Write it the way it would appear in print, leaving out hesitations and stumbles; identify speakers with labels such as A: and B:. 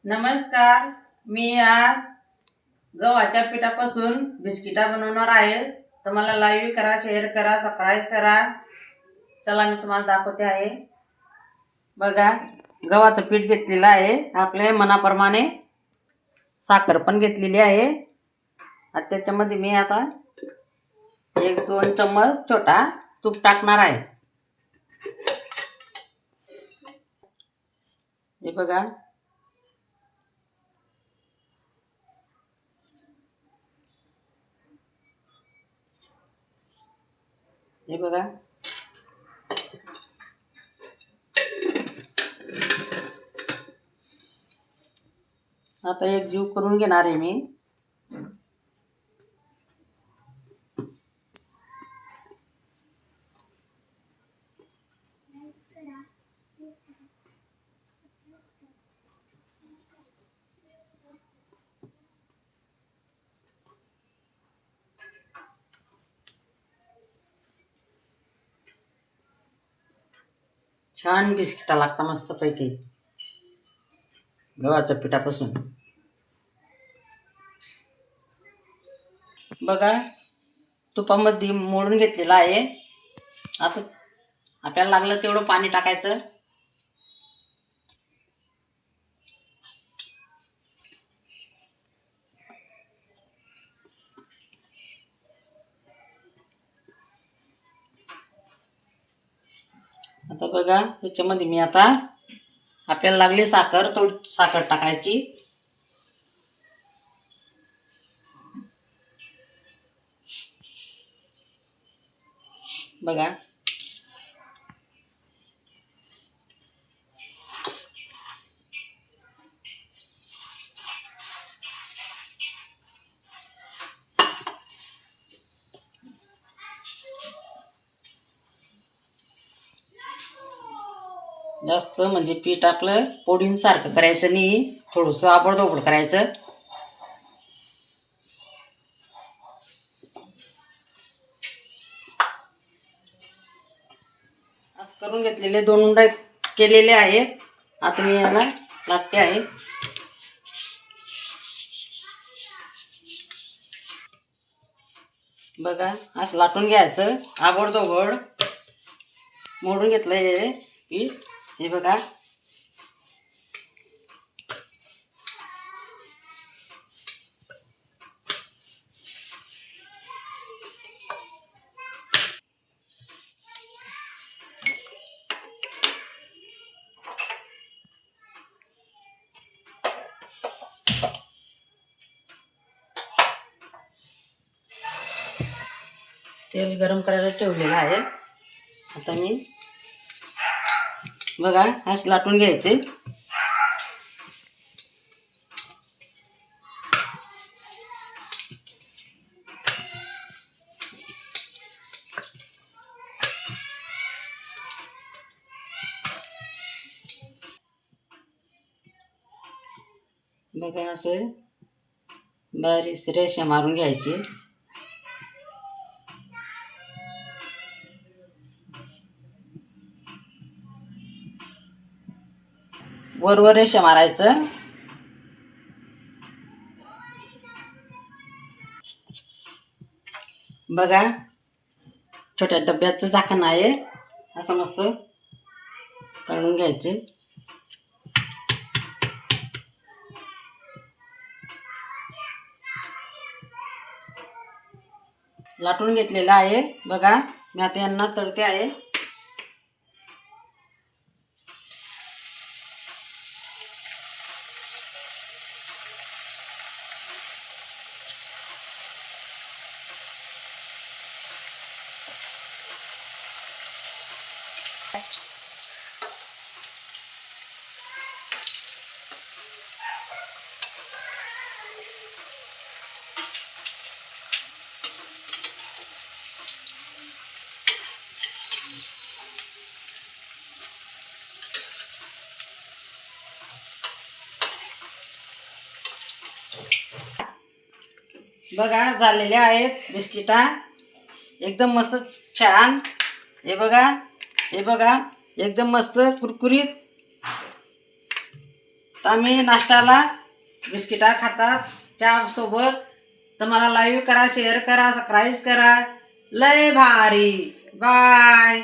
A: नमस्कार. मी आज गव्हाच्या पिठापासून बिस्किटा बनवणार आहे. तर मला लाईव्ह करा, शेअर करा, सबस्क्राईब करा. चला मी तुम्हाला दाखवते आहे. बघा, गव्हाचं पीठ घेतलेलं आहे. आपल्या मनाप्रमाणे साखर पण घेतलेली आहे. आता त्याच्यामध्ये मी आता 1-2 चम्मच छोटा तूप टाकणार आहे. हे बघा, हे बघा, आता एक जीव करून घेणार आहे मी. छान बिस्किटा लागता मस्तपैकी गव्हाच्या पिठापासून. बघा, तुपामध्ये मोडून घेतलेला आहे. आता आपल्याला लागलं तेवढं पाणी टाकायचं. आता बघा, त्याच्यामध्ये मी आता आपल्याला लागली साखर, थोडी साखर टाकायची. बघा, जास्त म्हणजे पीठ आपलं पोळींसारखं करायचं नाही, थोडंसं आबडधोबड करायचं. असं करून घेतलेले 2 उंडे केलेले आहे. आता मी याला लाटते आहे. बघा, असं लाटून घ्यायचं आबडधोबड. मोडून घेतलं हे पीठ. हे बघा, तेल गरम करायला ठेवलेलं आहे. आता मी बघा असं लाटून घ्यायचे. बघा, असं बारीक रेषा मारून घ्यायची. वर रेषा मारायचं. बघा, छोट्या डब्याचं झाकण आहे. असं मस्त काढून घ्यायचे. लाटून घेतलेलं आहे. बघा, मी आता यांना तळते आहे. बघा, झालेले आहेत बिस्किटा एकदम मस्त छान. हे बघा, हे बघा, एकदम मस्त कुरकुरीत तर आम्ही नाश्त्याला बिस्किटा खातात चहा सोबत. तर मला लाईव्ह करा, शेअर करा, सबस्क्राईब करा. लय भारी. बाय.